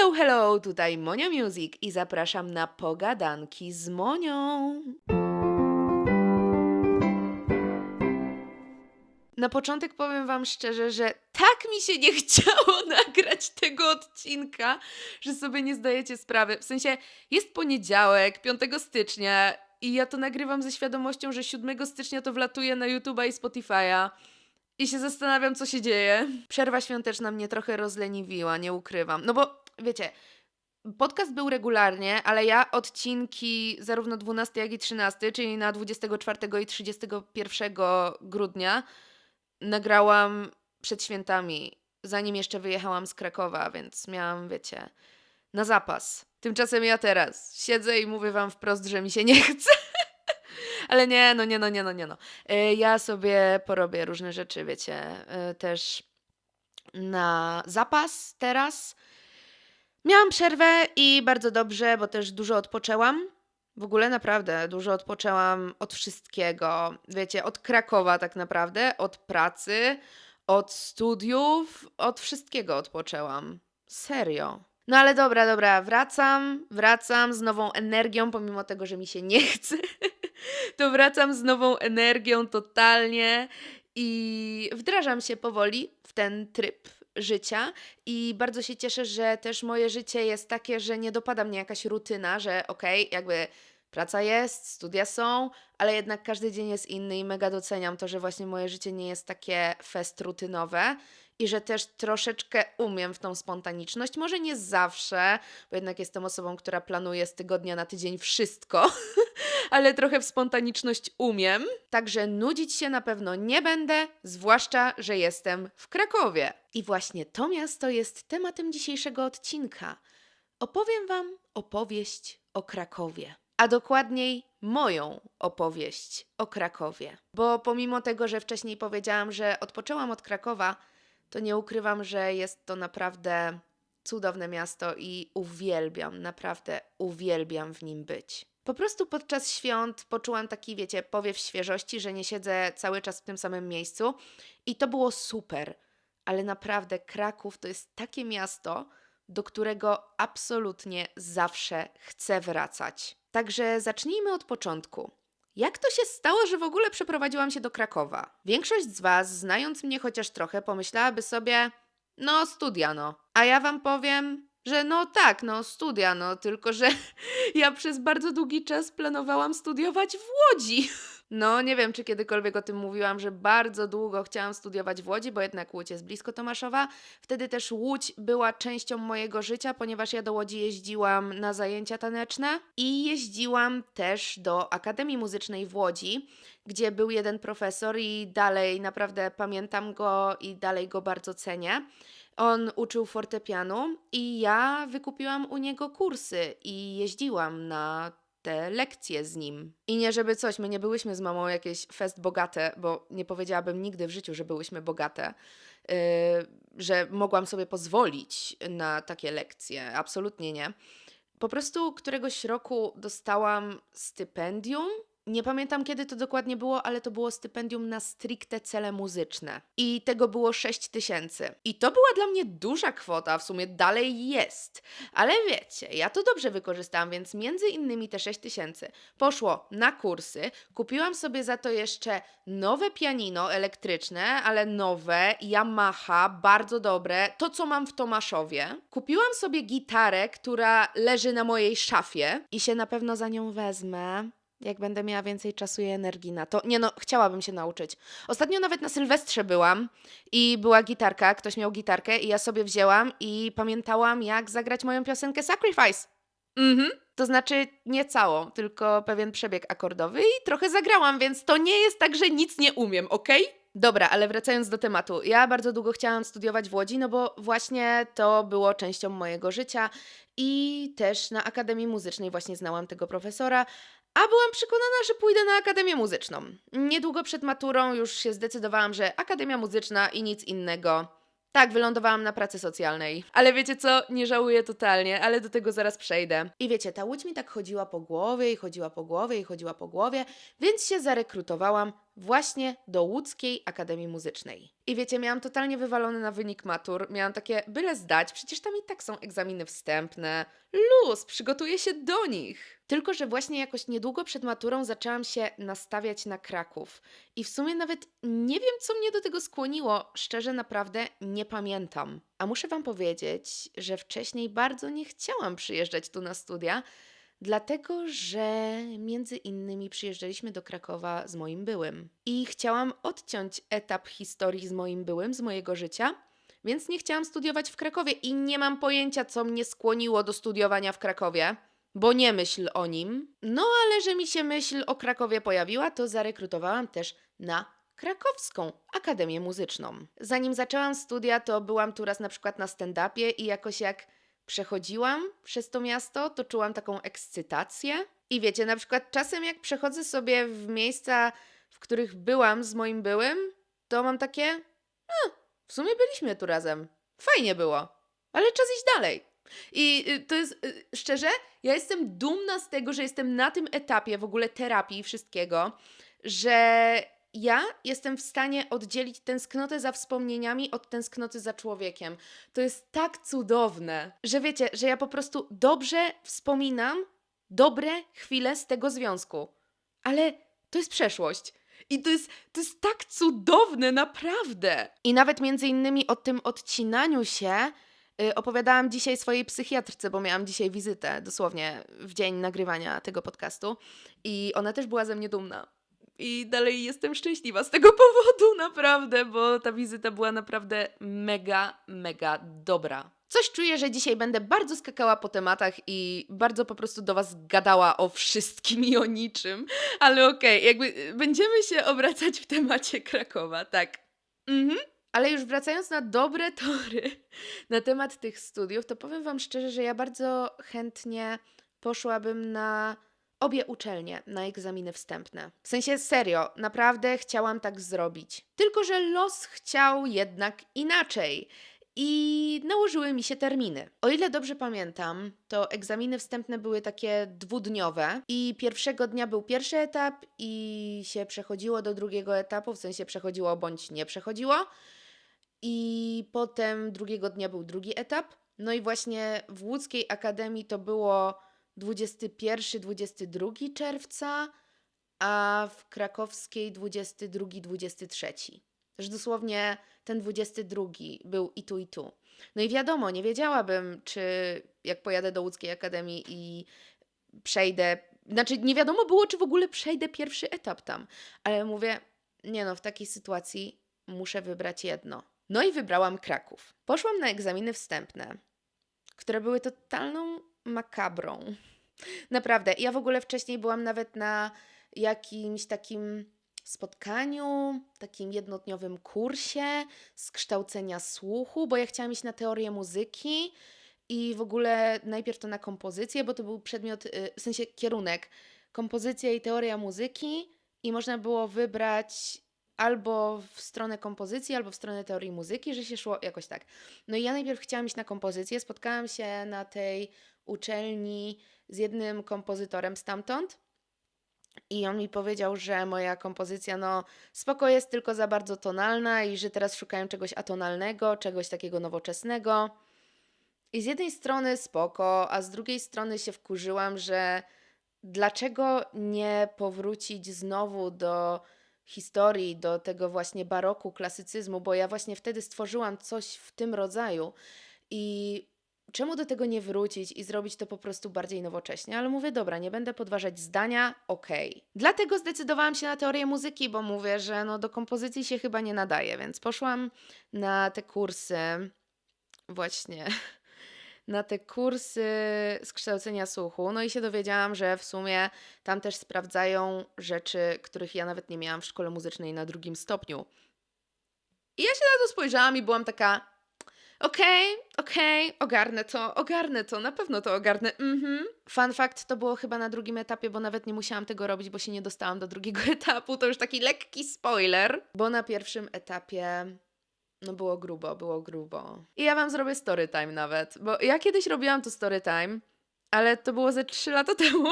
Hello, hello, tutaj Monia Music i zapraszam na pogadanki z Monią. Na początek powiem wam szczerze, że tak mi się nie chciało nagrać tego odcinka, że sobie nie zdajecie sprawy. W sensie jest poniedziałek, 5 stycznia i ja to nagrywam ze świadomością, że 7 stycznia to wlatuje na YouTube'a i Spotify'a. I się zastanawiam, co się dzieje. Przerwa świąteczna mnie trochę rozleniwiła, nie ukrywam. No bo, wiecie, podcast był regularnie, ale ja odcinki zarówno 12, jak i 13, czyli na 24 i 31 grudnia nagrałam przed świętami, zanim jeszcze wyjechałam z Krakowa, więc miałam, wiecie, na zapas. Tymczasem ja teraz siedzę i mówię wam wprost, że mi się nie chce. Ale nie, no. Ja sobie porobię różne rzeczy, wiecie, też na zapas teraz. Miałam przerwę i bardzo dobrze, bo też dużo odpoczęłam. W ogóle naprawdę dużo odpoczęłam od wszystkiego. Wiecie, od Krakowa tak naprawdę, od pracy, od studiów, od wszystkiego odpoczęłam. Serio. No ale dobra, wracam z nową energią, pomimo tego, że mi się nie chce. To wracam z nową energią totalnie i wdrażam się powoli w ten tryb życia i bardzo się cieszę, że też moje życie jest takie, że nie dopada mnie jakaś rutyna, że okej, jakby praca jest, studia są, ale jednak każdy dzień jest inny i mega doceniam to, że właśnie moje życie nie jest takie fest rutynowe i że też troszeczkę umiem w tą spontaniczność. Może nie zawsze, bo jednak jestem osobą, która planuje z tygodnia na tydzień wszystko, ale trochę w spontaniczność umiem. Także nudzić się na pewno nie będę, zwłaszcza, że jestem w Krakowie. I właśnie to miasto jest tematem dzisiejszego odcinka. Opowiem wam opowieść o Krakowie. A dokładniej moją opowieść o Krakowie. Bo pomimo tego, że wcześniej powiedziałam, że odpoczęłam od Krakowa, to nie ukrywam, że jest to naprawdę cudowne miasto i naprawdę uwielbiam w nim być. Po prostu podczas świąt poczułam taki, wiecie, powiew świeżości, że nie siedzę cały czas w tym samym miejscu i to było super. Ale naprawdę Kraków to jest takie miasto, do którego absolutnie zawsze chcę wracać. Także zacznijmy od początku. Jak to się stało, że w ogóle przeprowadziłam się do Krakowa? Większość z was, znając mnie chociaż trochę, pomyślałaby sobie, no studia no. A ja wam powiem, że no tak, no studia no, tylko że ja przez bardzo długi czas planowałam studiować w Łodzi. No, nie wiem, czy kiedykolwiek o tym mówiłam, że bardzo długo chciałam studiować w Łodzi, bo jednak Łódź jest blisko Tomaszowa. Wtedy też Łódź była częścią mojego życia, ponieważ ja do Łodzi jeździłam na zajęcia taneczne i jeździłam też do Akademii Muzycznej w Łodzi, gdzie był jeden profesor i dalej naprawdę pamiętam go i dalej go bardzo cenię. On uczył fortepianu i ja wykupiłam u niego kursy i jeździłam na te lekcje z nim. I nie żeby coś, my nie byłyśmy z mamą jakieś fest bogate, bo nie powiedziałabym nigdy w życiu, że byłyśmy bogate, że mogłam sobie pozwolić na takie lekcje. Absolutnie nie. Po prostu któregoś roku dostałam stypendium. Nie pamiętam, kiedy to dokładnie było, ale to było stypendium na stricte cele muzyczne. I tego było 6 000. I to była dla mnie duża kwota, w sumie dalej jest. Ale wiecie, ja to dobrze wykorzystałam, więc między innymi te 6 000 poszło na kursy. Kupiłam sobie za to jeszcze nowe pianino elektryczne, ale nowe, Yamaha, bardzo dobre, to co mam w Tomaszowie. Kupiłam sobie gitarę, która leży na mojej szafie i się na pewno za nią wezmę. Jak będę miała więcej czasu i energii na to. Nie no, chciałabym się nauczyć. Ostatnio nawet na Sylwestrze byłam i była gitarka, ktoś miał gitarkę i ja sobie wzięłam i pamiętałam, jak zagrać moją piosenkę Sacrifice. To znaczy nie całą, tylko pewien przebieg akordowy i trochę zagrałam, więc to nie jest tak, że nic nie umiem, okej? Dobra, ale wracając do tematu. Ja bardzo długo chciałam studiować w Łodzi, no bo właśnie to było częścią mojego życia i też na Akademii Muzycznej właśnie znałam tego profesora, a byłam przekonana, że pójdę na Akademię Muzyczną. Niedługo przed maturą już się zdecydowałam, że Akademia Muzyczna i nic innego. Tak, wylądowałam na pracy socjalnej. Ale wiecie co? Nie żałuję totalnie, ale do tego zaraz przejdę. I wiecie, ta Łódź mi tak chodziła po głowie i chodziła po głowie, więc się zarekrutowałam właśnie do Łódzkiej Akademii Muzycznej. I wiecie, miałam totalnie wywalony na wynik matur, miałam takie byle zdać, przecież tam i tak są egzaminy wstępne, luz, przygotuję się do nich. Tylko że właśnie jakoś niedługo przed maturą zaczęłam się nastawiać na Kraków. I w sumie nawet nie wiem, co mnie do tego skłoniło, szczerze naprawdę nie pamiętam. A muszę wam powiedzieć, że wcześniej bardzo nie chciałam przyjeżdżać tu na studia, dlatego że między innymi przyjeżdżaliśmy do Krakowa z moim byłym. I chciałam odciąć etap historii z moim byłym, z mojego życia, więc nie chciałam studiować w Krakowie i nie mam pojęcia, co mnie skłoniło do studiowania w Krakowie, bo nie myśl o nim. No ale że mi się myśl o Krakowie pojawiła, to zarekrutowałam też na Krakowską Akademię Muzyczną. Zanim zaczęłam studia, to byłam tu raz na przykład na stand-upie i jakoś jak przechodziłam przez to miasto, to czułam taką ekscytację. I wiecie, na przykład czasem jak przechodzę sobie w miejsca, w których byłam z moim byłym, to mam takie, w sumie byliśmy tu razem. Fajnie było, ale czas iść dalej. I to jest, szczerze, ja jestem dumna z tego, że jestem na tym etapie w ogóle terapii i wszystkiego, że ja jestem w stanie oddzielić tęsknotę za wspomnieniami od tęsknoty za człowiekiem. To jest tak cudowne, że wiecie, że ja po prostu dobrze wspominam dobre chwile z tego związku. Ale to jest przeszłość. I to jest tak cudowne, naprawdę. I nawet między innymi o tym odcinaniu się opowiadałam dzisiaj swojej psychiatrce, bo miałam dzisiaj wizytę, dosłownie w dzień nagrywania tego podcastu. I ona też była ze mnie dumna. I dalej jestem szczęśliwa z tego powodu, naprawdę, bo ta wizyta była naprawdę mega, mega dobra. Coś czuję, że dzisiaj będę bardzo skakała po tematach i bardzo po prostu do Was gadała o wszystkim i o niczym, ale okej, jakby będziemy się obracać w temacie Krakowa, tak. Ale już wracając na dobre tory na temat tych studiów, to powiem Wam szczerze, że ja bardzo chętnie poszłabym na obie uczelnie, na egzaminy wstępne. W sensie serio, naprawdę chciałam tak zrobić. Tylko że los chciał jednak inaczej. I nałożyły mi się terminy. O ile dobrze pamiętam, to egzaminy wstępne były takie dwudniowe i pierwszego dnia był pierwszy etap i się przechodziło do drugiego etapu, w sensie przechodziło bądź nie przechodziło. I potem drugiego dnia był drugi etap. No i właśnie w Łódzkiej Akademii to było 21-22 czerwca, a w krakowskiej 22-23. Też dosłownie ten 22 był i tu, i tu. No i wiadomo, nie wiedziałabym, czy jak pojadę do Łódzkiej Akademii i przejdę, znaczy nie wiadomo było, czy w ogóle przejdę pierwszy etap tam, ale mówię, nie no, w takiej sytuacji muszę wybrać jedno. No i wybrałam Kraków. Poszłam na egzaminy wstępne, które były totalną makabrą. Naprawdę, ja w ogóle wcześniej byłam nawet na jakimś takim spotkaniu, takim jednodniowym kursie z kształcenia słuchu, bo ja chciałam iść na teorię muzyki i w ogóle najpierw to na kompozycję, bo to był przedmiot, w sensie kierunek, kompozycja i teoria muzyki i można było wybrać albo w stronę kompozycji, albo w stronę teorii muzyki, że się szło jakoś tak. No i ja najpierw chciałam iść na kompozycję, spotkałam się na tej uczelni z jednym kompozytorem stamtąd i on mi powiedział, że moja kompozycja no spoko jest, tylko za bardzo tonalna i że teraz szukają czegoś atonalnego, czegoś takiego nowoczesnego. I z jednej strony spoko, a z drugiej strony się wkurzyłam, że dlaczego nie powrócić znowu do historii, do tego właśnie baroku, klasycyzmu, bo ja właśnie wtedy stworzyłam coś w tym rodzaju i czemu do tego nie wrócić i zrobić to po prostu bardziej nowocześnie? Ale mówię, dobra, nie będę podważać zdania, okej. Dlatego zdecydowałam się na teorię muzyki, bo mówię, że no do kompozycji się chyba nie nadaje, więc poszłam na te kursy właśnie na te kursy z kształcenia słuchu, no i się dowiedziałam, że w sumie tam też sprawdzają rzeczy, których ja nawet nie miałam w szkole muzycznej na drugim stopniu. I ja się na to spojrzałam i byłam taka, okej, ogarnę to, na pewno to ogarnę, Fun fact, to było chyba na drugim etapie, bo nawet nie musiałam tego robić, bo się nie dostałam do drugiego etapu, to już taki lekki spoiler, bo na pierwszym etapie no było grubo. I ja wam zrobię story time nawet, bo ja kiedyś robiłam to story time Ale to było ze 3 lata temu,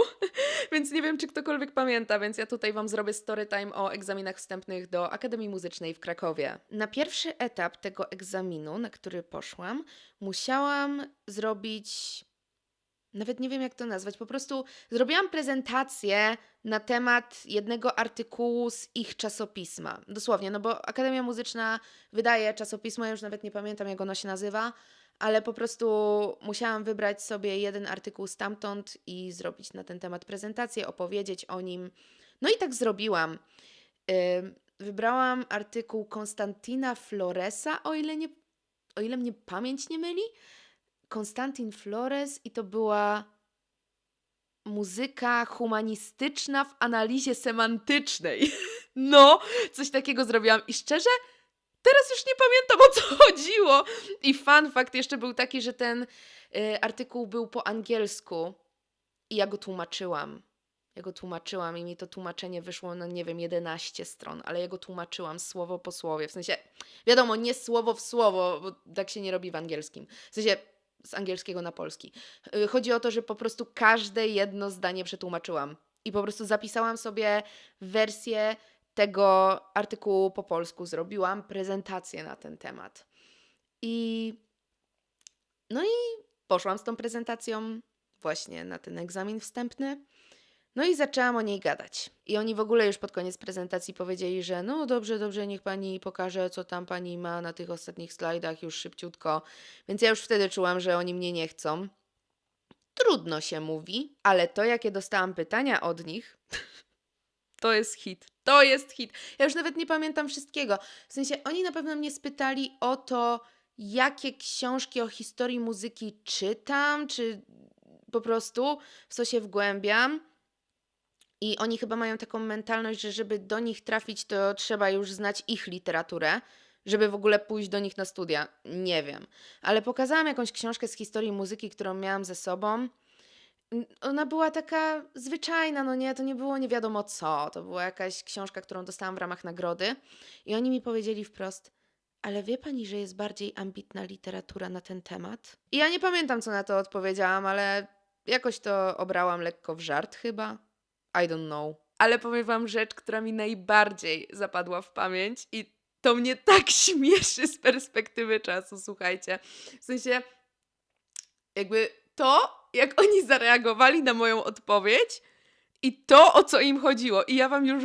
więc nie wiem, czy ktokolwiek pamięta, więc ja tutaj wam zrobię story time o egzaminach wstępnych do Akademii Muzycznej w Krakowie. Na pierwszy etap tego egzaminu, na który poszłam, musiałam zrobić, nawet nie wiem jak to nazwać, po prostu zrobiłam prezentację na temat jednego artykułu z ich czasopisma. Dosłownie, no bo Akademia Muzyczna wydaje czasopismo, ja już nawet nie pamiętam jak ono się nazywa, ale po prostu musiałam wybrać sobie jeden artykuł stamtąd i zrobić na ten temat prezentację, opowiedzieć o nim. No i tak zrobiłam. Wybrałam artykuł Konstantina Floresa, o ile mnie pamięć nie myli. Konstantin Flores i to była muzyka humanistyczna w analizie semantycznej. No, coś takiego zrobiłam i szczerze, teraz już nie pamiętam o co chodziło. I fun fact jeszcze był taki, że ten artykuł był po angielsku i ja go tłumaczyłam. Ja go tłumaczyłam i mi to tłumaczenie wyszło, no nie wiem, 11 stron, ale ja go tłumaczyłam słowo po słowie. W sensie, wiadomo, nie słowo w słowo, bo tak się nie robi w angielskim. W sensie, z angielskiego na polski. Chodzi o to, że po prostu każde jedno zdanie przetłumaczyłam. I po prostu zapisałam sobie wersję tego artykułu po polsku. Zrobiłam prezentację na ten temat. I no i poszłam z tą prezentacją właśnie na ten egzamin wstępny. No i zaczęłam o niej gadać. I oni w ogóle już pod koniec prezentacji powiedzieli, że no dobrze, dobrze, niech pani pokaże, co tam pani ma na tych ostatnich slajdach już szybciutko. Więc ja już wtedy czułam, że oni mnie nie chcą. Trudno się mówi, ale to, jakie dostałam pytania od nich, to jest hit. To jest hit. Ja już nawet nie pamiętam wszystkiego. W sensie oni na pewno mnie spytali o to, jakie książki o historii muzyki czytam, czy po prostu w co się wgłębiam. I oni chyba mają taką mentalność, że żeby do nich trafić, to trzeba już znać ich literaturę, żeby w ogóle pójść do nich na studia. Nie wiem. Ale pokazałam jakąś książkę z historii muzyki, którą miałam ze sobą. Ona była taka zwyczajna, no nie, to nie było nie wiadomo co. To była jakaś książka, którą dostałam w ramach nagrody. I oni mi powiedzieli wprost, ale wie pani, że jest bardziej ambitna literatura na ten temat? I ja nie pamiętam, co na to odpowiedziałam, ale jakoś to obrałam lekko w żart chyba. I don't know. Ale powiem wam rzecz, która mi najbardziej zapadła w pamięć i to mnie tak śmieszy z perspektywy czasu, słuchajcie. W sensie, jakby to, jak oni zareagowali na moją odpowiedź i to, o co im chodziło. I ja wam już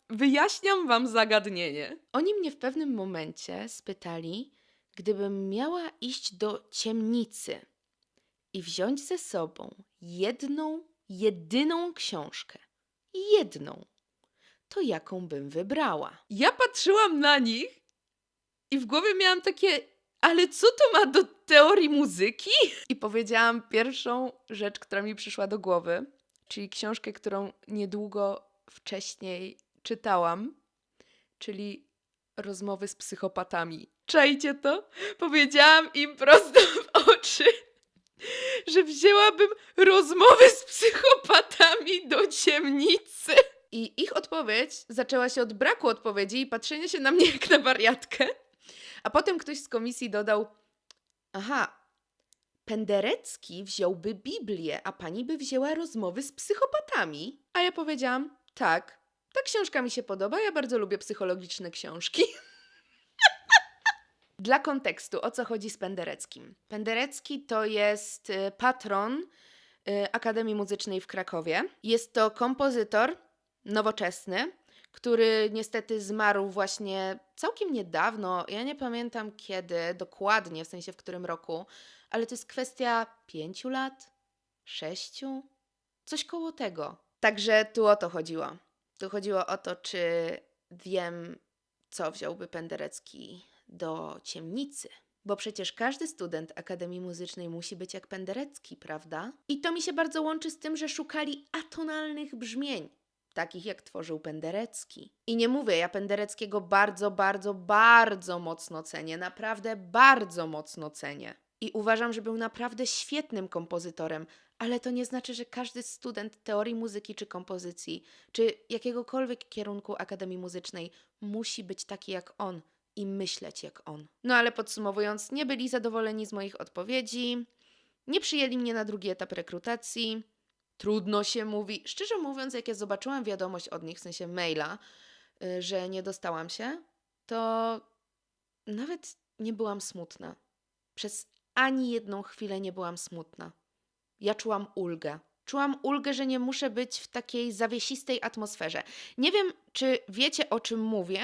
wyjaśniam wam zagadnienie. Oni mnie w pewnym momencie spytali, gdybym miała iść do ciemnicy i wziąć ze sobą jedyną książkę, to jaką bym wybrała? Ja patrzyłam na nich i w głowie miałam takie, ale co to ma do teorii muzyki? I powiedziałam pierwszą rzecz, która mi przyszła do głowy, czyli książkę, którą niedługo wcześniej czytałam, czyli Rozmowy z psychopatami. Czajcie to? Powiedziałam im prosto w oczy, że wzięłabym Rozmowy z psychopatami do ciemnicy. I ich odpowiedź zaczęła się od braku odpowiedzi i patrzenia się na mnie jak na wariatkę. A potem ktoś z komisji dodał, aha, Penderecki wziąłby Biblię, a pani by wzięła Rozmowy z psychopatami. A ja powiedziałam, tak, ta książka mi się podoba, ja bardzo lubię psychologiczne książki. Dla kontekstu, o co chodzi z Pendereckim? Penderecki to jest patron Akademii Muzycznej w Krakowie. Jest to kompozytor nowoczesny, który niestety zmarł właśnie całkiem niedawno. Ja nie pamiętam kiedy dokładnie, w sensie w którym roku, ale to jest kwestia 5 lat, 6, coś koło tego. Także tu o to chodziło. Tu chodziło o to, czy wiem, co wziąłby Penderecki do ciemnicy. Bo przecież każdy student Akademii Muzycznej musi być jak Penderecki, prawda? I to mi się bardzo łączy z tym, że szukali atonalnych brzmień, takich jak tworzył Penderecki. I nie mówię, ja Pendereckiego bardzo, bardzo, bardzo mocno cenię, naprawdę bardzo mocno cenię. I uważam, że był naprawdę świetnym kompozytorem, ale to nie znaczy, że każdy student teorii muzyki czy kompozycji, czy jakiegokolwiek kierunku Akademii Muzycznej musi być taki jak on i myśleć jak on. No ale podsumowując, nie byli zadowoleni z moich odpowiedzi. Nie przyjęli mnie na drugi etap rekrutacji. Trudno się mówi. Szczerze mówiąc, jak ja zobaczyłam wiadomość od nich, w sensie maila, że nie dostałam się, to nawet nie byłam smutna. Przez ani jedną chwilę nie byłam smutna. Ja czułam ulgę. Czułam ulgę, że nie muszę być w takiej zawiesistej atmosferze. Nie wiem, czy wiecie, o czym mówię,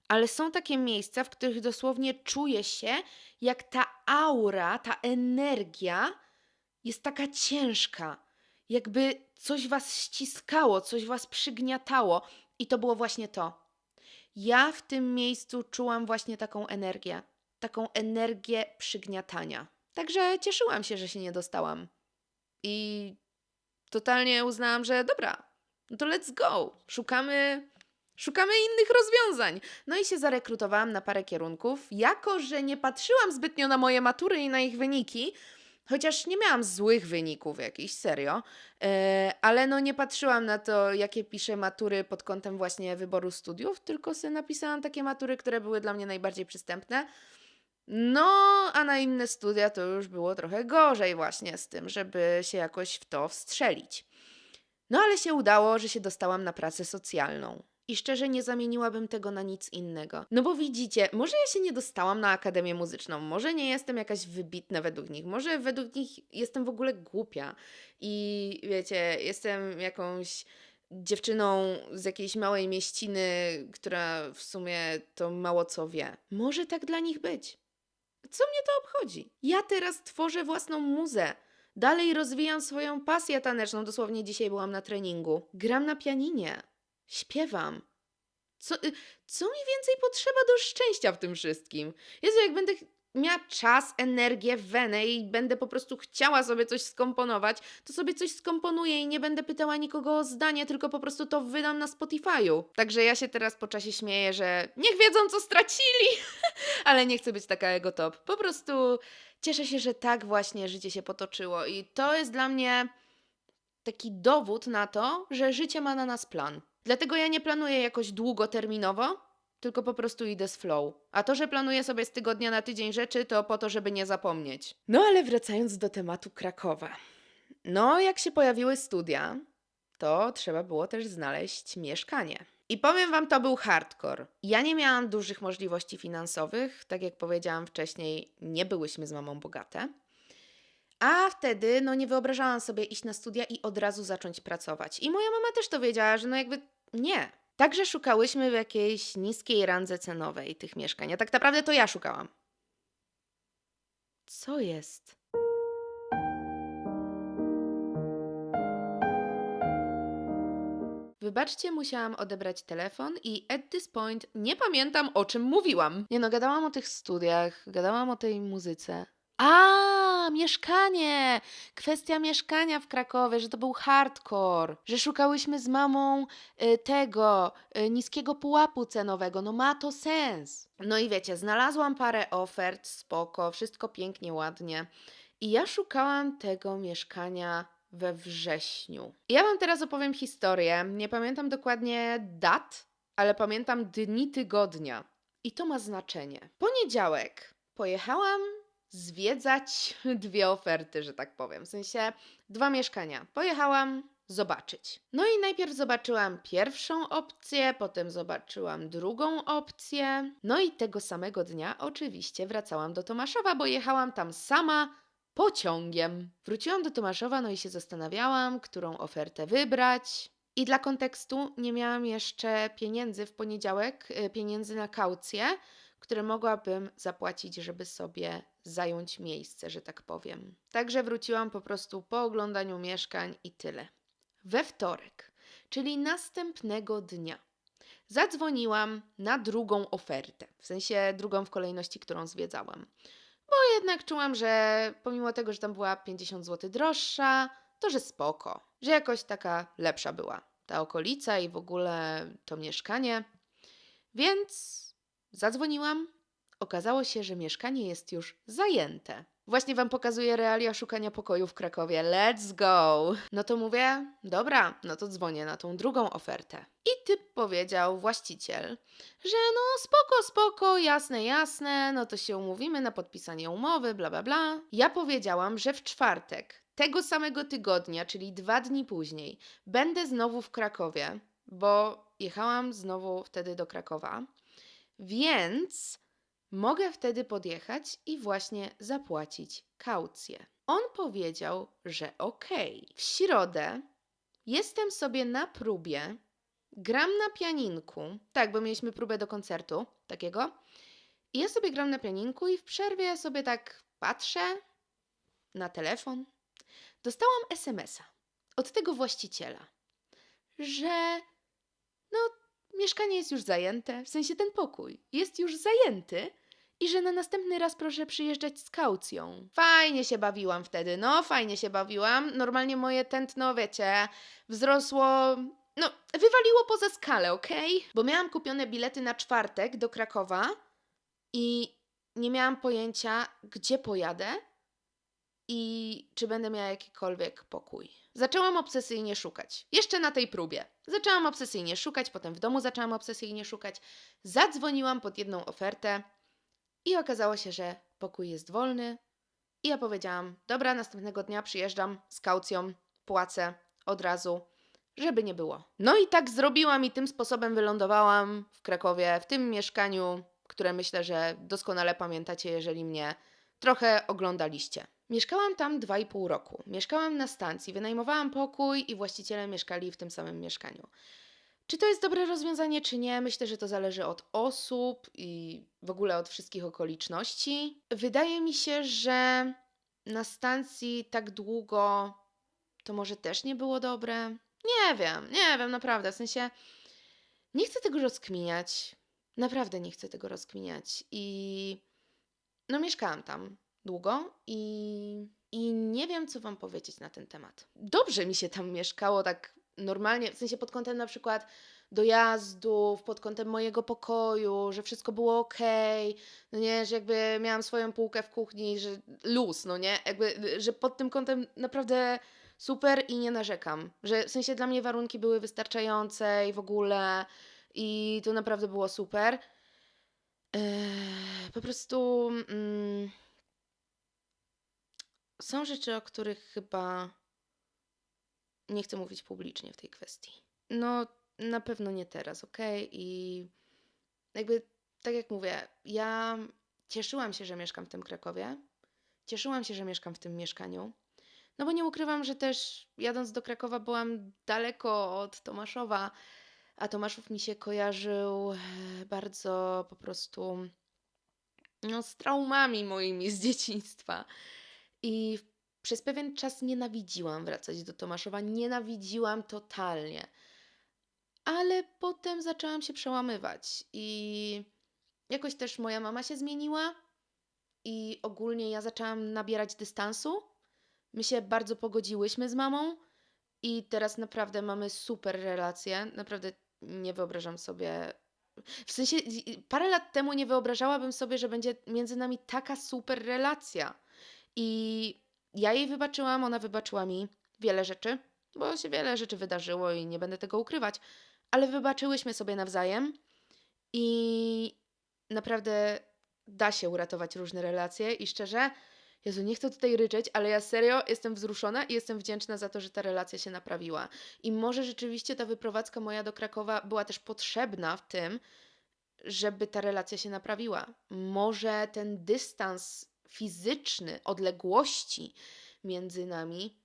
ale są takie miejsca, w których dosłownie czuje się, jak ta aura, ta energia jest taka ciężka. Jakby coś was ściskało, coś was przygniatało. I to było właśnie to. Ja w tym miejscu czułam właśnie taką energię przygniatania. Także cieszyłam się, że się nie dostałam. I totalnie uznałam, że dobra, no to let's go. Szukamy innych rozwiązań. No i się zarekrutowałam na parę kierunków. Jako że nie patrzyłam zbytnio na moje matury i na ich wyniki, chociaż nie miałam złych wyników jakichś, serio, ale no nie patrzyłam na to, jakie piszę matury pod kątem właśnie wyboru studiów, tylko sobie napisałam takie matury, które były dla mnie najbardziej przystępne. No, a na inne studia to już było trochę gorzej właśnie z tym, żeby się jakoś w to wstrzelić. No ale się udało, że się dostałam na pracę socjalną. I szczerze nie zamieniłabym tego na nic innego. No bo widzicie, może ja się nie dostałam na Akademię Muzyczną, może nie jestem jakaś wybitna według nich, może według nich jestem w ogóle głupia i wiecie, jestem jakąś dziewczyną z jakiejś małej mieściny, która w sumie to mało co wie. Może tak dla nich być. Co mnie to obchodzi? Ja teraz tworzę własną muzę. Dalej rozwijam swoją pasję taneczną. Dosłownie dzisiaj byłam na treningu. Gram na pianinie. Śpiewam. Co mi więcej potrzeba do szczęścia w tym wszystkim? Jezu, jak będę miała czas, energię, wenę i będę po prostu chciała sobie coś skomponować, to sobie coś skomponuję i nie będę pytała nikogo o zdanie, tylko po prostu to wydam na Spotify'u. Także ja się teraz po czasie śmieję, że niech wiedzą, co stracili, ale nie chcę być taka ego top. Po prostu cieszę się, że tak właśnie życie się potoczyło i to jest dla mnie taki dowód na to, że życie ma na nas plan. Dlatego ja nie planuję jakoś długoterminowo, tylko po prostu idę z flow. A to, że planuję sobie z tygodnia na tydzień rzeczy, to po to, żeby nie zapomnieć. No ale wracając do tematu Krakowa. No, jak się pojawiły studia, to trzeba było też znaleźć mieszkanie. I powiem wam, to był hardcore. Ja nie miałam dużych możliwości finansowych, tak jak powiedziałam wcześniej, nie byłyśmy z mamą bogate. A wtedy, no nie wyobrażałam sobie iść na studia i od razu zacząć pracować. I moja mama też to wiedziała, że no jakby nie. Także szukałyśmy w jakiejś niskiej randze cenowej tych mieszkań. A tak naprawdę to ja szukałam. Co jest? Wybaczcie, musiałam odebrać telefon i at this point nie pamiętam, o czym mówiłam. Nie no, gadałam o tych studiach, gadałam o tej muzyce. A, mieszkanie! Kwestia mieszkania w Krakowie, że to był hardcore, że szukałyśmy z mamą tego niskiego pułapu cenowego. No ma to sens. No i wiecie, znalazłam parę ofert, spoko, wszystko pięknie, ładnie. I ja szukałam tego mieszkania we wrześniu. Ja wam teraz opowiem historię. Nie pamiętam dokładnie dat, ale pamiętam dni tygodnia. I to ma znaczenie. Poniedziałek pojechałam zwiedzać dwie oferty, że tak powiem. W sensie 2 mieszkania. Pojechałam zobaczyć. No i najpierw zobaczyłam pierwszą opcję, potem zobaczyłam drugą opcję. No i tego samego dnia oczywiście wracałam do Tomaszowa, bo jechałam tam sama pociągiem. Wróciłam do Tomaszowa, no i się zastanawiałam, którą ofertę wybrać. I dla kontekstu nie miałam jeszcze pieniędzy w poniedziałek, pieniędzy na kaucję, które mogłabym zapłacić, żeby sobie zająć miejsce, że tak powiem. Także wróciłam po prostu po oglądaniu mieszkań i tyle. We wtorek, czyli następnego dnia, zadzwoniłam na drugą ofertę, w sensie drugą w kolejności, którą zwiedzałam. Bo jednak czułam, że pomimo tego, że tam była 50 zł droższa, to że spoko, że jakoś taka lepsza była ta okolica i w ogóle to mieszkanie. Więc zadzwoniłam. Okazało się, że mieszkanie jest już zajęte. Właśnie wam pokazuję realia szukania pokoju w Krakowie. Let's go! No to mówię, dobra, no to dzwonię na tą drugą ofertę. I typ powiedział, właściciel, że no spoko, spoko, jasne, jasne, no to się umówimy na podpisanie umowy, bla, bla, bla. Ja powiedziałam, że w czwartek, tego samego tygodnia, czyli 2 dni później, będę znowu w Krakowie, bo jechałam znowu wtedy do Krakowa, więc mogę wtedy podjechać i właśnie zapłacić kaucję. On powiedział, że okej. W środę jestem sobie na próbie, gram na pianinku. Tak, bo mieliśmy próbę do koncertu takiego. I ja sobie gram na pianinku i w przerwie sobie tak patrzę na telefon. Dostałam SMS-a od tego właściciela, że no mieszkanie jest już zajęte, w sensie ten pokój jest już zajęty i że na następny raz proszę przyjeżdżać z kaucją. Fajnie się bawiłam wtedy, no fajnie się bawiłam. Normalnie moje tętno, wiecie, wzrosło, no wywaliło poza skalę, okej? Bo miałam kupione bilety na czwartek do Krakowa i nie miałam pojęcia, gdzie pojadę i czy będę miała jakikolwiek pokój. Zaczęłam obsesyjnie szukać. Jeszcze na tej próbie. Zaczęłam obsesyjnie szukać, potem w domu zaczęłam obsesyjnie szukać. Zadzwoniłam pod jedną ofertę i okazało się, że pokój jest wolny. I ja powiedziałam, dobra, następnego dnia przyjeżdżam z kaucją, płacę od razu, żeby nie było. No i tak zrobiłam i tym sposobem wylądowałam w Krakowie, w tym mieszkaniu, które myślę, że doskonale pamiętacie, jeżeli mnie trochę oglądaliście. Mieszkałam tam 2,5 roku. Mieszkałam na stacji, wynajmowałam pokój i właściciele mieszkali w tym samym mieszkaniu. Czy to jest dobre rozwiązanie, czy nie? Myślę, że to zależy od osób i w ogóle od wszystkich okoliczności. Wydaje mi się, że na stacji tak długo to może też nie było dobre. Nie wiem, naprawdę. W sensie nie chcę tego rozkminiać. Naprawdę nie chcę tego rozkminiać. I no mieszkałam tam długo i nie wiem, co wam powiedzieć na ten temat. Dobrze mi się tam mieszkało, tak normalnie, w sensie pod kątem na przykład dojazdów, pod kątem mojego pokoju, że wszystko było okej, no nie, że jakby miałam swoją półkę w kuchni, że luz, no nie, jakby, że pod tym kątem naprawdę super i nie narzekam, że w sensie dla mnie warunki były wystarczające i w ogóle i to naprawdę było super. Po prostu są rzeczy, o których chyba nie chcę mówić publicznie w tej kwestii. No, na pewno nie teraz, okej? I jakby, tak jak mówię, ja cieszyłam się, że mieszkam w tym Krakowie. Cieszyłam się, że mieszkam w tym mieszkaniu. No bo nie ukrywam, że też jadąc do Krakowa byłam daleko od Tomaszowa, a Tomaszów mi się kojarzył bardzo po prostu no, z traumami moimi z dzieciństwa. I przez pewien czas nienawidziłam wracać do Tomaszowa, nienawidziłam totalnie. Ale potem zaczęłam się przełamywać i jakoś też moja mama się zmieniła i ogólnie ja zaczęłam nabierać dystansu. My się bardzo pogodziłyśmy z mamą i teraz naprawdę mamy super relacje. Naprawdę nie wyobrażam sobie. W sensie parę lat temu nie wyobrażałabym sobie, że będzie między nami taka super relacja. I ja jej wybaczyłam, ona wybaczyła mi wiele rzeczy, bo się wiele rzeczy wydarzyło i nie będę tego ukrywać, ale wybaczyłyśmy sobie nawzajem i naprawdę da się uratować różne relacje i szczerze, Jezu, nie chcę tutaj ryczeć, ale ja serio jestem wzruszona i jestem wdzięczna za to, że ta relacja się naprawiła. I może rzeczywiście ta wyprowadzka moja do Krakowa była też potrzebna w tym, żeby ta relacja się naprawiła. Może ten dystans fizyczny, odległości między nami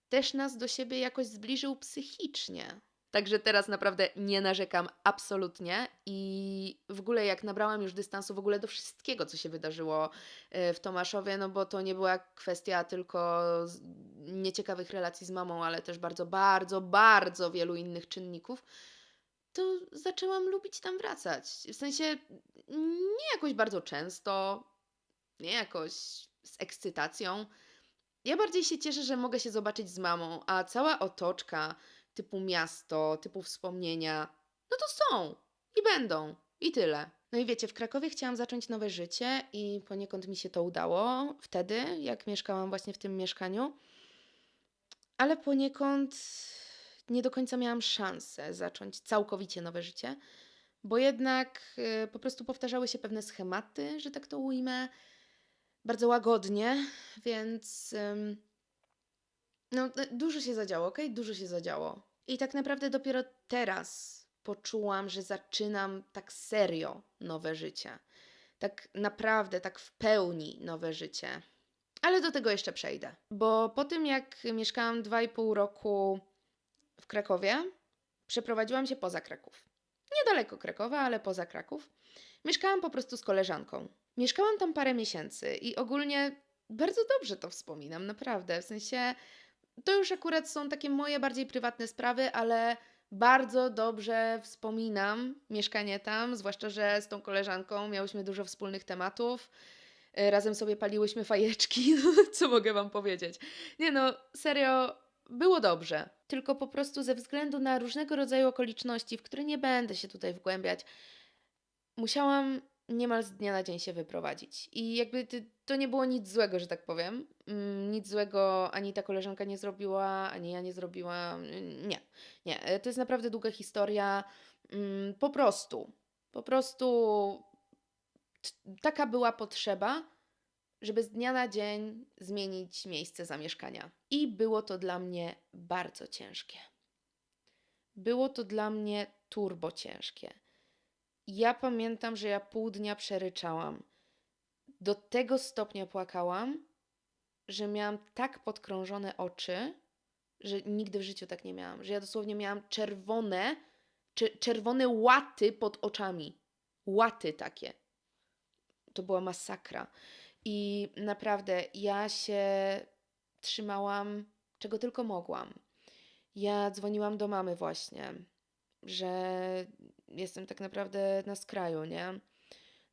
też nas do siebie jakoś zbliżył psychicznie. Także teraz naprawdę nie narzekam absolutnie i w ogóle jak nabrałam już dystansu w ogóle do wszystkiego, co się wydarzyło w Tomaszowie, no bo to nie była kwestia tylko nieciekawych relacji z mamą, ale też bardzo, bardzo, bardzo wielu innych czynników, to zaczęłam lubić tam wracać. W sensie nie jakoś bardzo często, nie jakoś z ekscytacją. Ja bardziej się cieszę, że mogę się zobaczyć z mamą, a cała otoczka typu miasto, typu wspomnienia, no to są i będą i tyle. No i wiecie, w Krakowie chciałam zacząć nowe życie i poniekąd mi się to udało wtedy, jak mieszkałam właśnie w tym mieszkaniu, ale poniekąd nie do końca miałam szansę zacząć całkowicie nowe życie, bo jednak po prostu powtarzały się pewne schematy, że tak to ujmę, bardzo łagodnie, więc no, dużo się zadziało, okej? Dużo się zadziało. I tak naprawdę dopiero teraz poczułam, że zaczynam tak serio nowe życie. Tak naprawdę, tak w pełni nowe życie. Ale do tego jeszcze przejdę. Bo po tym, jak mieszkałam 2,5 roku w Krakowie, przeprowadziłam się poza Kraków. Niedaleko Krakowa, ale poza Kraków. Mieszkałam po prostu z koleżanką. Mieszkałam tam parę miesięcy i ogólnie bardzo dobrze to wspominam, naprawdę. W sensie to już akurat są takie moje bardziej prywatne sprawy, ale bardzo dobrze wspominam mieszkanie tam, zwłaszcza, że z tą koleżanką miałyśmy dużo wspólnych tematów. Razem sobie paliłyśmy fajeczki, co mogę Wam powiedzieć. Nie no, serio, było dobrze. Tylko po prostu ze względu na różnego rodzaju okoliczności, w które nie będę się tutaj wgłębiać, musiałam niemal z dnia na dzień się wyprowadzić. I jakby to nie było nic złego, że tak powiem. Nic złego ani ta koleżanka nie zrobiła, ani ja nie zrobiłam. Nie, nie. To jest naprawdę długa historia. Po prostu taka była potrzeba, żeby z dnia na dzień zmienić miejsce zamieszkania. I było to dla mnie bardzo ciężkie. Było to dla mnie turbo ciężkie. Ja pamiętam, że ja pół dnia przeryczałam. Do tego stopnia płakałam, że miałam tak podkrążone oczy, że nigdy w życiu tak nie miałam. Że ja dosłownie miałam czerwone łaty pod oczami. Łaty takie. To była masakra. I naprawdę ja się trzymałam czego tylko mogłam. Ja dzwoniłam do mamy właśnie, że jestem tak naprawdę na skraju, nie?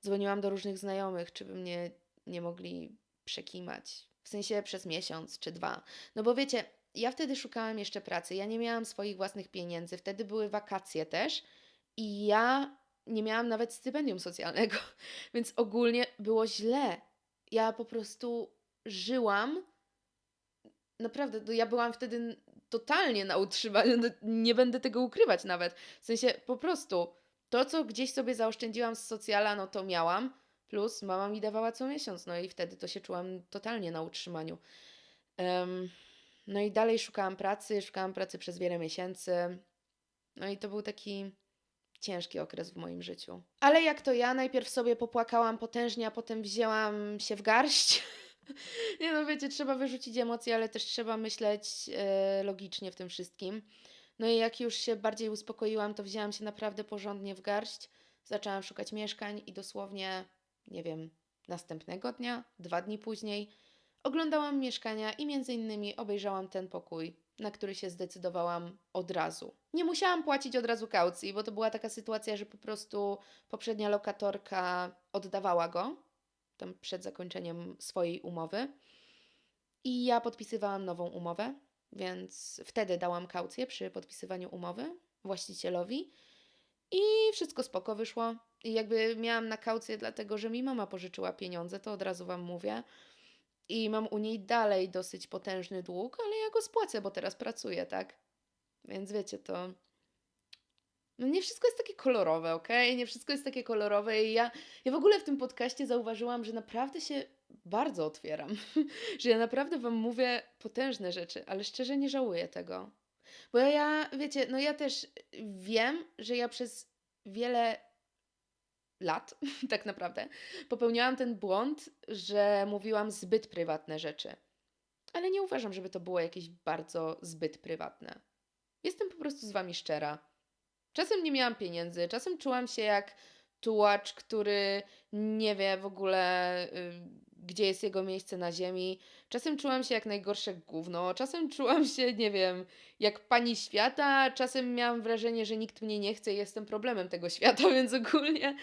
Dzwoniłam do różnych znajomych, czy by mnie nie mogli przekimać. W sensie przez miesiąc czy 2. No bo wiecie, ja wtedy szukałam jeszcze pracy. Ja nie miałam swoich własnych pieniędzy. Wtedy były wakacje też i ja nie miałam nawet stypendium socjalnego. Więc ogólnie było źle. Ja po prostu żyłam. Naprawdę, ja byłam wtedy totalnie na utrzymaniu. Nie będę tego ukrywać nawet. W sensie po prostu to, co gdzieś sobie zaoszczędziłam z socjala, no to miałam. Plus mama mi dawała co miesiąc. No i wtedy to się czułam totalnie na utrzymaniu. No i dalej szukałam pracy przez wiele miesięcy. No i to był taki ciężki okres w moim życiu. Ale jak to ja, najpierw sobie popłakałam potężnie, a potem wzięłam się w garść. Nie no, wiecie, trzeba wyrzucić emocje, ale też trzeba myśleć logicznie w tym wszystkim. No i jak już się bardziej uspokoiłam, to wzięłam się naprawdę porządnie w garść. Zaczęłam szukać mieszkań i dosłownie, nie wiem, następnego dnia, 2 dni później, oglądałam mieszkania i między innymi obejrzałam ten pokój, na który się zdecydowałam od razu. Nie musiałam płacić od razu kaucji, bo to była taka sytuacja, że po prostu poprzednia lokatorka oddawała go tam przed zakończeniem swojej umowy i ja podpisywałam nową umowę, więc wtedy dałam kaucję przy podpisywaniu umowy właścicielowi i wszystko spoko wyszło. I jakby miałam na kaucję dlatego, że mi mama pożyczyła pieniądze, to od razu Wam mówię. I mam u niej dalej dosyć potężny dług, ale ja go spłacę, bo teraz pracuję, tak? Więc wiecie, to... No nie wszystko jest takie kolorowe, okej? Nie wszystko jest takie kolorowe i ja w ogóle w tym podcaście zauważyłam, że naprawdę się bardzo otwieram. Że ja naprawdę Wam mówię potężne rzeczy, ale szczerze nie żałuję tego. Bo ja, wiecie, no ja też wiem, że ja przez wiele lat, tak naprawdę, popełniałam ten błąd, że mówiłam zbyt prywatne rzeczy. Ale nie uważam, żeby to było jakieś bardzo zbyt prywatne. Jestem po prostu z Wami szczera. Czasem nie miałam pieniędzy, czasem czułam się jak tułacz, który nie wie w ogóle, gdzie jest jego miejsce na ziemi. Czasem czułam się jak najgorsze gówno, czasem czułam się, nie wiem, jak pani świata, czasem miałam wrażenie, że nikt mnie nie chce i jestem problemem tego świata, więc ogólnie,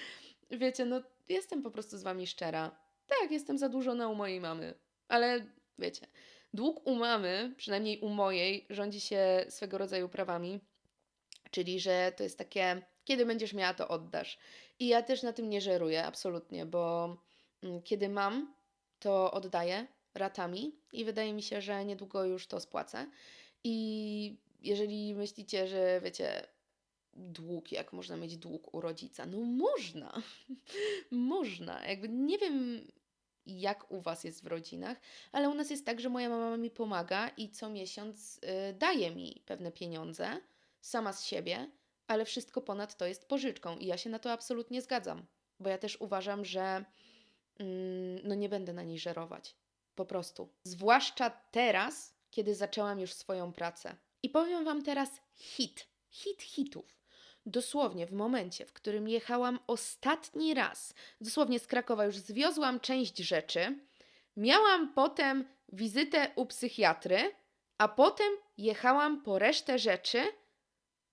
wiecie, no jestem po prostu z Wami szczera. Tak, jestem zadłużona u mojej mamy, ale wiecie, dług u mamy, przynajmniej u mojej, rządzi się swego rodzaju prawami. Czyli, że to jest takie Kiedy będziesz miała, to oddasz. I ja też na tym nie żeruję, absolutnie, bo kiedy mam, to oddaję ratami i wydaje mi się, że niedługo już to spłacę. I jeżeli myślicie, że wiecie, dług, jak można mieć dług u rodzica? No można, można. Jakby nie wiem, jak u Was jest w rodzinach, ale u nas jest tak, że moja mama mi pomaga i co miesiąc daje mi pewne pieniądze sama z siebie, ale wszystko ponad to jest pożyczką i ja się na to absolutnie zgadzam, bo ja też uważam, że no nie będę na niej żerować. Po prostu. Zwłaszcza teraz, kiedy zaczęłam już swoją pracę. I powiem Wam teraz hit hitów. Dosłownie w momencie, w którym jechałam ostatni raz, dosłownie z Krakowa już zwiozłam część rzeczy, miałam potem wizytę u psychiatry, a potem jechałam po resztę rzeczy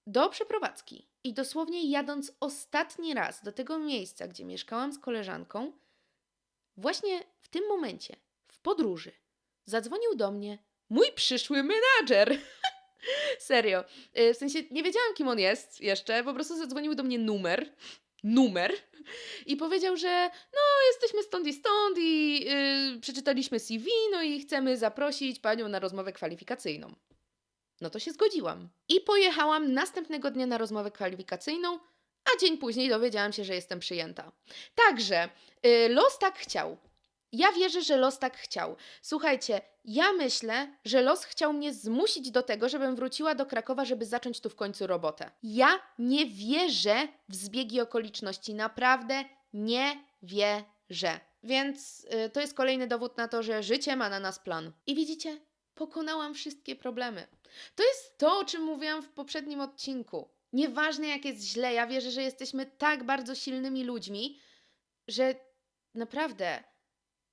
do przeprowadzki. I dosłownie jadąc ostatni raz do tego miejsca, gdzie mieszkałam z koleżanką, właśnie w tym momencie, w podróży, zadzwonił do mnie mój przyszły menadżer. Serio. W sensie nie wiedziałam, kim on jest jeszcze, po prostu zadzwonił do mnie numer i powiedział, że no jesteśmy stąd i przeczytaliśmy CV, no i chcemy zaprosić panią na rozmowę kwalifikacyjną. No to się zgodziłam. I pojechałam następnego dnia na rozmowę kwalifikacyjną, a dzień później dowiedziałam się, że jestem przyjęta. Także los tak chciał. Ja wierzę, że los tak chciał. Słuchajcie, ja myślę, że los chciał mnie zmusić do tego, żebym wróciła do Krakowa, żeby zacząć tu w końcu robotę. Ja nie wierzę w zbiegi okoliczności. Naprawdę nie wierzę. Więc to jest kolejny dowód na to, że życie ma na nas plan. I widzicie, pokonałam wszystkie problemy. To jest to, o czym mówiłam w poprzednim odcinku. Nieważne jak jest źle, ja wierzę, że jesteśmy tak bardzo silnymi ludźmi, że naprawdę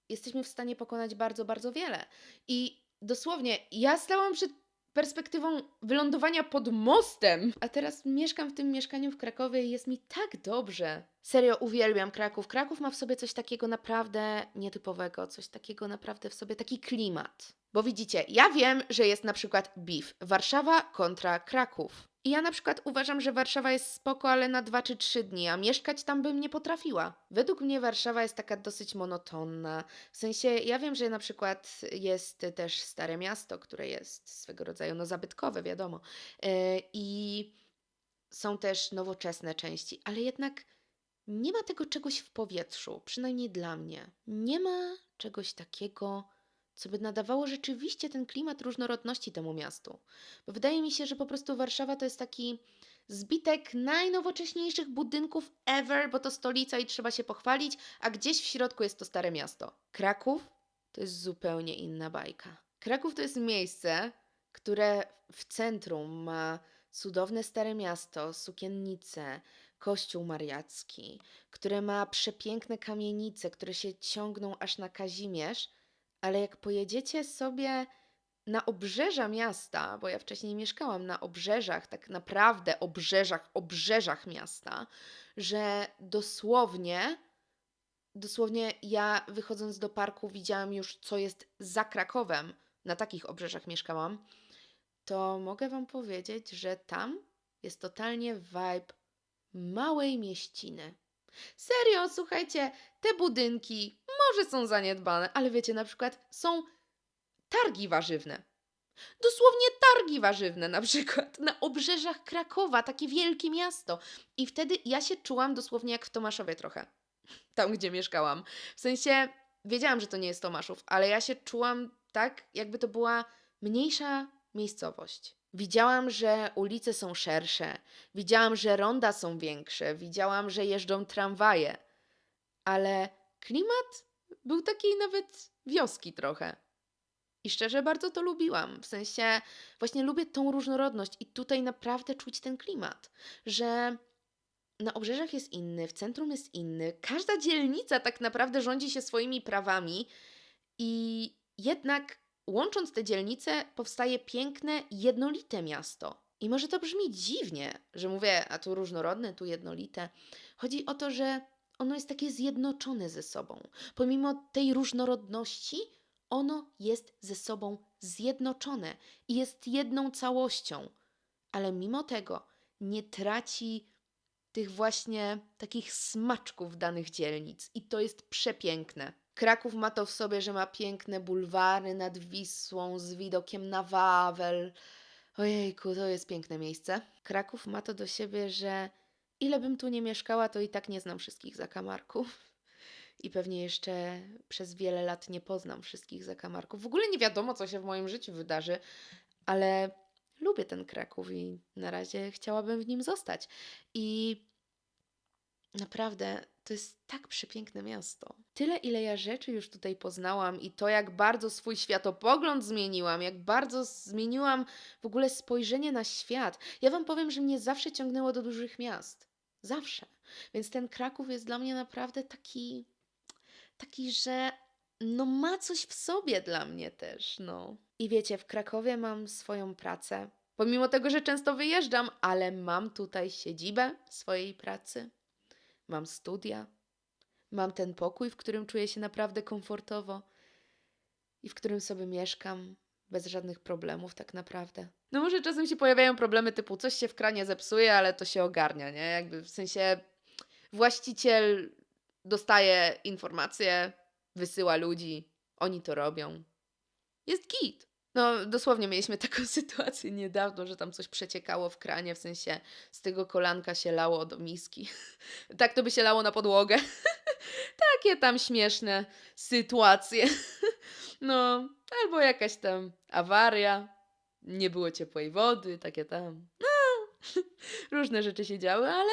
jesteśmy w stanie pokonać bardzo, bardzo wiele. I dosłownie, ja stałam przed perspektywą wylądowania pod mostem, a teraz mieszkam w tym mieszkaniu w Krakowie i jest mi tak dobrze. Serio, uwielbiam Kraków. Kraków ma w sobie coś takiego naprawdę nietypowego, coś takiego naprawdę w sobie, taki klimat. Bo widzicie, ja wiem, że jest na przykład beef. Warszawa kontra Kraków. I ja na przykład uważam, że Warszawa jest spoko, ale na 2 czy 3 dni, a mieszkać tam bym nie potrafiła. Według mnie Warszawa jest taka dosyć monotonna. W sensie, ja wiem, że na przykład jest też Stare Miasto, które jest swego rodzaju, no zabytkowe, wiadomo. I są też nowoczesne części, ale jednak nie ma tego czegoś w powietrzu, przynajmniej dla mnie. Nie ma czegoś takiego, co by nadawało rzeczywiście ten klimat różnorodności temu miastu. Bo wydaje mi się, że po prostu Warszawa to jest taki zbitek najnowocześniejszych budynków ever, bo to stolica i trzeba się pochwalić, a gdzieś w środku jest to Stare Miasto. Kraków to jest zupełnie inna bajka. Kraków to jest miejsce, które w centrum ma cudowne Stare Miasto, sukiennice, Kościół Mariacki, które ma przepiękne kamienice, które się ciągną aż na Kazimierz, ale jak pojedziecie sobie na obrzeża miasta, bo ja wcześniej mieszkałam na obrzeżach, tak naprawdę obrzeżach miasta, że dosłownie ja wychodząc do parku widziałam już, co jest za Krakowem, na takich obrzeżach mieszkałam, to mogę Wam powiedzieć, że tam jest totalnie vibe małej mieściny. Serio, słuchajcie, te budynki może są zaniedbane, ale wiecie, na przykład są targi warzywne. Dosłownie targi warzywne na przykład na obrzeżach Krakowa, takie wielkie miasto. I wtedy ja się czułam dosłownie jak w Tomaszowie trochę, tam gdzie mieszkałam. W sensie wiedziałam, że to nie jest Tomaszów, ale ja się czułam tak, jakby to była mniejsza miejscowość. Widziałam, że ulice są szersze, widziałam, że ronda są większe, widziałam, że jeżdżą tramwaje, ale klimat był takiej nawet wioski trochę. I szczerze bardzo to lubiłam. W sensie właśnie lubię tą różnorodność i tutaj naprawdę czuć ten klimat, że na obrzeżach jest inny, w centrum jest inny. Każda dzielnica tak naprawdę rządzi się swoimi prawami i jednak łącząc te dzielnice powstaje piękne, jednolite miasto. I może to brzmi dziwnie, że mówię, a tu różnorodne, tu jednolite. Chodzi o to, że ono jest takie zjednoczone ze sobą. Pomimo tej różnorodności, ono jest ze sobą zjednoczone i jest jedną całością. Ale mimo tego nie traci tych właśnie takich smaczków danych dzielnic i to jest przepiękne. Kraków ma to w sobie, że ma piękne bulwary nad Wisłą z widokiem na Wawel. Ojejku, to jest piękne miejsce. Kraków ma to do siebie, że ile bym tu nie mieszkała, to i tak nie znam wszystkich zakamarków. I pewnie jeszcze przez wiele lat nie poznam wszystkich zakamarków. W ogóle nie wiadomo, co się w moim życiu wydarzy, ale lubię ten Kraków i na razie chciałabym w nim zostać. I naprawdę to jest tak przepiękne miasto. Tyle, ile ja rzeczy już tutaj poznałam i to, jak bardzo swój światopogląd zmieniłam, jak bardzo zmieniłam w ogóle spojrzenie na świat. Ja Wam powiem, że mnie zawsze ciągnęło do dużych miast. Zawsze. Więc ten Kraków jest dla mnie naprawdę taki, że no ma coś w sobie dla mnie też, no. I wiecie, w Krakowie mam swoją pracę. Pomimo tego, że często wyjeżdżam, ale mam tutaj siedzibę swojej pracy. Mam studia. Mam ten pokój, w którym czuję się naprawdę komfortowo i w którym sobie mieszkam bez żadnych problemów tak naprawdę. No może czasem się pojawiają problemy typu coś się w kranie zepsuje, ale to się ogarnia, nie? Jakby w sensie właściciel dostaje informacje, wysyła ludzi, oni to robią. Jest git. No, dosłownie mieliśmy taką sytuację niedawno, że tam coś przeciekało w kranie, w sensie z tego kolanka się lało do miski. Tak to by się lało na podłogę. Takie tam śmieszne sytuacje. No, albo jakaś tam awaria, nie było ciepłej wody, takie tam. No, różne rzeczy się działy, ale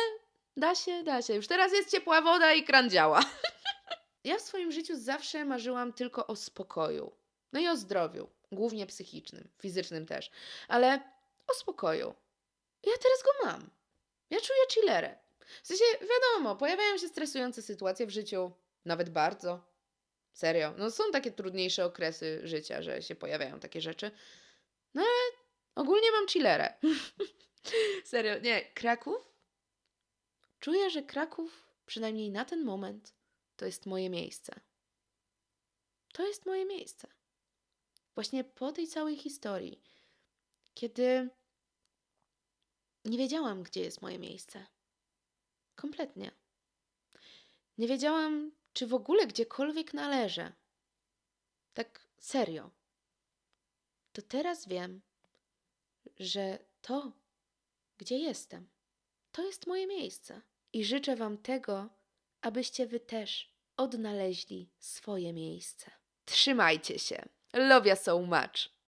da się, da się. Już teraz jest ciepła woda i kran działa. Ja w swoim życiu zawsze marzyłam tylko o spokoju. No i o zdrowiu, głównie psychicznym, fizycznym też, ale o spokoju. Ja teraz go mam. Ja czuję chillerę. W sensie, wiadomo, pojawiają się stresujące sytuacje w życiu, nawet bardzo. Serio. No są takie trudniejsze okresy życia, że się pojawiają takie rzeczy. No ale ogólnie mam chillerę. Serio, nie, Kraków? Czuję, że Kraków, przynajmniej na ten moment, to jest moje miejsce. To jest moje miejsce. Właśnie po tej całej historii, kiedy nie wiedziałam, gdzie jest moje miejsce. Kompletnie. Nie wiedziałam, czy w ogóle gdziekolwiek należę. Tak serio. To teraz wiem, że to, gdzie jestem, to jest moje miejsce. I życzę Wam tego, abyście Wy też odnaleźli swoje miejsce. Trzymajcie się. Love you so much.